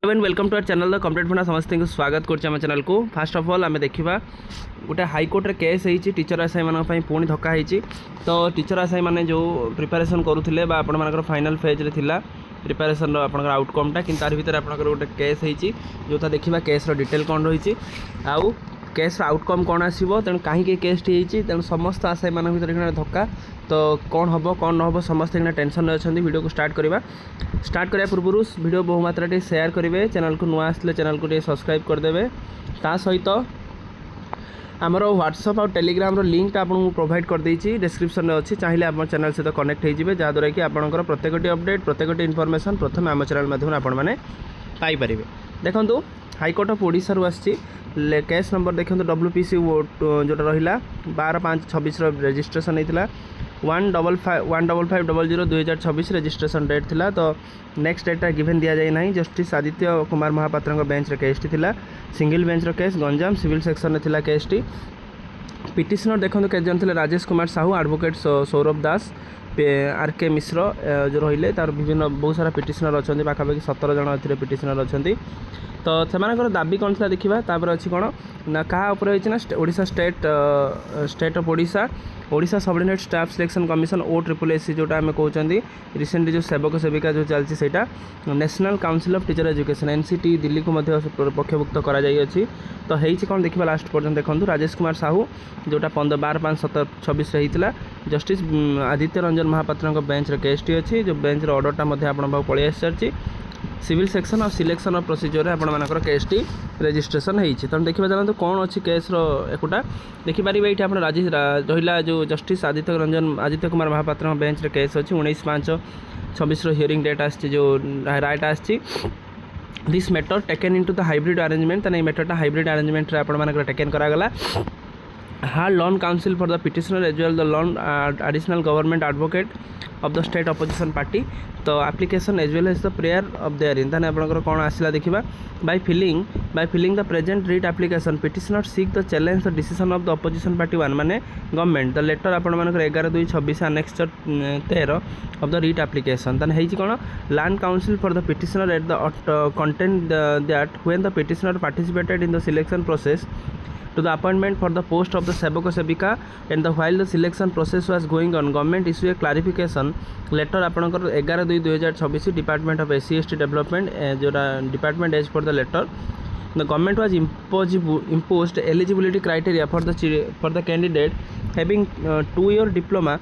Welcome to our channel the complete funda समस्त को स्वागत कर चैनल को। फास्ट ऑफ ऑल आम देखा गोटे हाईकोर्ट रे केस होती टीचर आशायी मानी पुणी धक्का होती। तो टीचर आशायी मैंने जो प्रिपेरेसन करुले आपर फाइनाल फेज रे थिला प्रिपेरेसन आपंकर आउटकमटा कि तार भर आप गोटे केस होती जो देखा केस डिटेल कौन रही आउ केस आउटकम कौन आसो तेणु कहीं केसटी होती तेणु समस्त आशायी मान भर धक्का। तो कौन हम कौन न हम समस्त टेंशन अच्छा वीडियो को स्टार्ट करने पूर्व वीडियो बहुमात्रा शेयर करेंगे। चैनल को नुआ आसले चैनल को सब्सक्राइब करदे। ता सहित आमर व्हाट्सअप और टेलीग्राम लिंक आपको प्रोवाइड कर देछि डिस्क्रिप्शन में अच्छी चाहिए आप चैनल सहित कनेक्ट हो जहाँद्वारा कि आपंकर प्रत्येक अपडेट प्रत्येक इनफॉरमेशन प्रथम आम चैनल माध्यम आपण मैंने पाइपर। देखो हाईकोर्ट ऑफ ओडिशा आसी केस नंबर देखो WPC जोटा रहा 12/5/26 रेजिस्ट्रेशन होता 15500/2026 रेजिस्ट्रेशन डेट थिला। तो नेक्स्ट डेटा गिवेन दि जाए ना। जस्टिस आदित्य कुमार महापात्र बेंच रे केसटी थिला single bench case Ganjam civil section में थिला केसटी। पिटिशनर देखो के जन थे राजेश कुमार साहू एडवोकेट सौरभ दास RK मिश्र जो रहिले तार विभिन्न बहुत सारा पिटिशनर अच्छा पाखापाखि 17 जन ए पिटिशनर अच्छा। तो से दाबी कौन था देखा तापर अच्छी कौन ना क्या ना Odisha state of Odisha subordinate staff selection commission OSSC जोटा आम कहते रिसेंटली जो सेवक सेविका जो चलती से national council of teacher education NCT Delhi को पक्षभुक्त कराई। तो होती कौन देखा लास्ट पर्यटन देखो राजेश कुमार साहू जोटा 12/5/26 होता जस्टिस आदित्य रंजन महापात्र बेंच केसटी अच्छी जो बेंच ऑर्डरटा आप पलि आसी सारी सिविल सेक्शन और सिलेक्शन ऑफ प्रोसीजर आपर केसटी रेजिस्ट्रेशन होती। तेणु देखा चलते कौन अच्छी केस एकोटा देखिपारे ये आप राजेश रहा जो जस्टिस आदित्य कुमार महापात्र बेंच रे केस अच्छी 19/5/26 हियरिंग डेट आसी जो रायटा आसी this matter taken into the hybrid arrangement. तो मैटरटा हाइब्रिड अरेंजमेंट आपर टेकन करागला hard loan counsel for the petitioner as well the loan additional government advocate of the state opposition party तो application as well as the prayer of therein। ताने आपनकर कोन आसिला देखिबा by filling the present writ application petitioner seek the challenge the decision of the opposition party one माने government the letter आपण मानकर 11/2/26 annexure 13 of the writ application। ताने हेछि कोन land counsel for the petitioner at the content that when the petitioner participated in the selection process to the appointment for the post of the Sevaka Sevika and the while the selection process was going on government issue a clarification letter आपनकर 11/2/2026 Department of SC/ST Development जोटा department as per the letter the government was imposed eligibility criteria for the candidate having 2-year diploma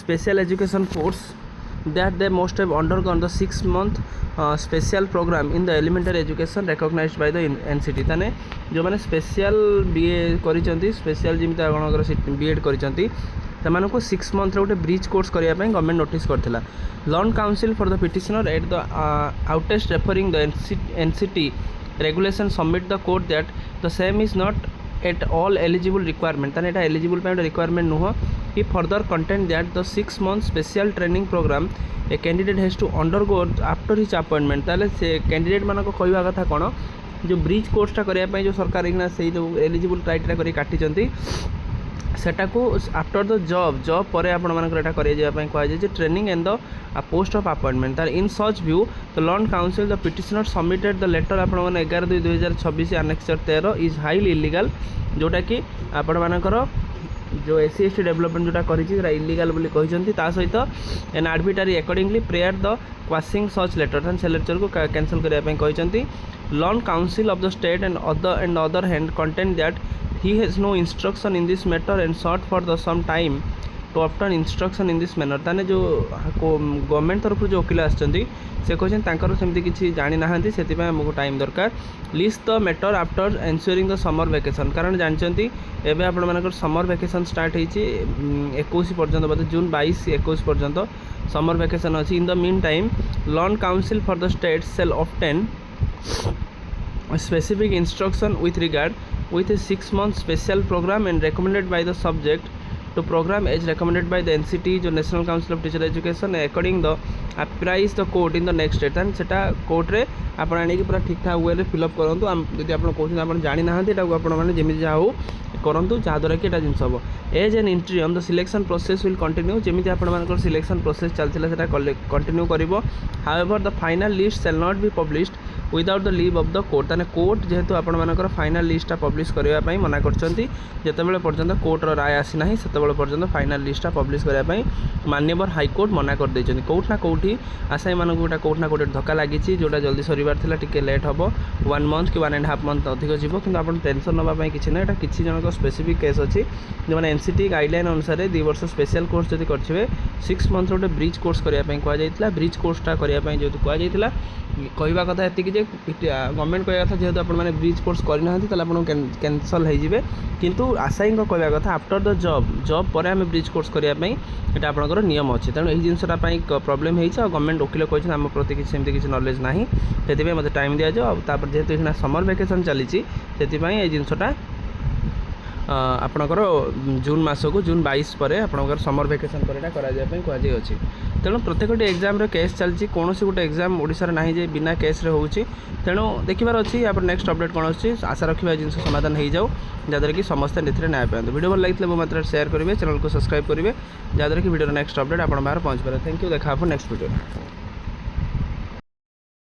special education course that they must have undergone the 6-month special program in the elementary education recognized by the NCT। ताने जो मैंने special BA करिसेंती special जिमिता आपनकर B.Ed करिसेंती सेमान को 6 month गोटे ब्रिज कोर्स करने गवर्नमेंट नोटिस करथिला। Learned council for the petitioner at the outset referring the NCT regulation submit the court that the same is not at all eligible requirement. ताने एटा एलिजिबल पे requirement नुह he further contend that the 6 month special training program a candidate has to undergo after his appointment। ताले से candidate मान को कहवा कथा कौन जो ब्रिज कोर्सटा करने जो सरकार एक से जो एलिजिबल क्राइटेरिया कर काटी सेटा को आफ्टर द जॉब पर आपटा कर training and the post of appointment तार in such view the learned counsel the petitioner submitted the letter आप 11/2/2026 annexure 13 इज हाईली इलीगल जोटा कि आपणकर जो SC/ST डेवलपमेंट जोटा करी इलीगल बोली कहते सहित an arbitrary accordingly prayer the quashing such letter से लेटर को कैंसल करने कहते learned counsel of the state and other hand contend that he has no instruction in this matter and sought for the some time to obtain instruction in this manner। ताने जो government तरफ जो वकील आछंती से कहते सेमती किसी जानी ना से टाइम दरकार list the matter after ensuring the summer vacation कारण जानते एवं आपर समर वैकेशन स्टार्ट होती 21 पर्यंत बोधे जून 22-21 पर्यंत समर वैकेशन अच्छी। In the meantime loan council for the state cell obtain specific instruction with regard with a 6-month special program and recommended by the subject to program as recommended by the NCT जो National Council of Teacher Education according the apprise the court in the next date and सेटा court रे आपण आनी पूरा ठीक ठाक वे fill up करूँ जब आप कहते जानी ना जमी जाऊ करूँ जहाँद्वारा कि जिनस हम as an entry on the selection process will continue जमी आप सिलेक्शन प्रोसेस चलता कंटिन्यू कर however the final list shall not be published without the leave of the court ताने कोर्ट जेहेतु आपण मानकर फाइनल लिस्टा पब्लिश करबा पई मना करछंती जेतेबेले पर्यंत कोर्ट रो राय आसी नाही सेतेबेले पर्यंत फाइनल लिस्टा पब्लिश करबा पई माननीय हाई कोर्ट मना कर दैछंती कोर्ट ना कोठी आसाई मानक गोटा कोर्ट ना कोर्ट धक्का लागिछि जोटा जल्दी सरीबार थिला टिके लेट हबो 1 मंथ कि 1.5 मंथ अधिक जीवो किंतु आपण टेंशन नबा पई किछि नै एटा किछि जनक स्पेसिफिक केस अछि जे माने एनसीटी गाइडलाइन अनुसार 2 वर्ष स्पेशल कोर्स जदि करछिबे 6 मंथ रोटे ब्रिज कोर्स करिया पई कुआ जाइतला ब्रिज कोर्सटा करिया पई जेतु कुआ जाइतला कहवा कथा एति कि जे गवर्नमेंट कहवा कथा जेहेतु आपण माने ब्रिज कोर्स करि नाहंती तले आपण कैंसल हे जिवे किंतु आसाई को कहवा कथा आफ्टर द जॉब पर आम ब्रिज कोर्स करिया पई एटा आपनकर नियम अछि तेणु एही जिनसटा पई प्रॉब्लम हेछि आ गवर्नमेंट वकील कहछि हम प्रति कि सेमति किछि नॉलेज नाही सेति पई मते टाइम दिया जाओ तापर जेहेतु एखना समर वेकेशन चलीछि सेति पई ए जिनसटा आपणकर जून मास को जून 22 पर आपणकर समर वेकेशन पर करा जाय पई कहै अछि तेणु प्रत्येक एग्जाम रे केस चलछि कौन सी गोटे एग्जाम ओडिसा रे नाही जे बिना केस रे होउछि तेणु देखिबार अछि आप नेक्स्ट अपडेट कोन अछि आशा रखिबा जिनस समाधान हो जाऊ जहाँद्वारा कि समस्त नेथरे न्याय पाए वीडियो भल लगे मो मात्रा शेयर करेंगे चैनल को सब्सक्राइब करेंगे जहाँद्वारा कि वीडियो नेक्स्ट अपडेट आप बाहर पहुँच पाए थैंक यू देखा नेक्स्ट वीडियो।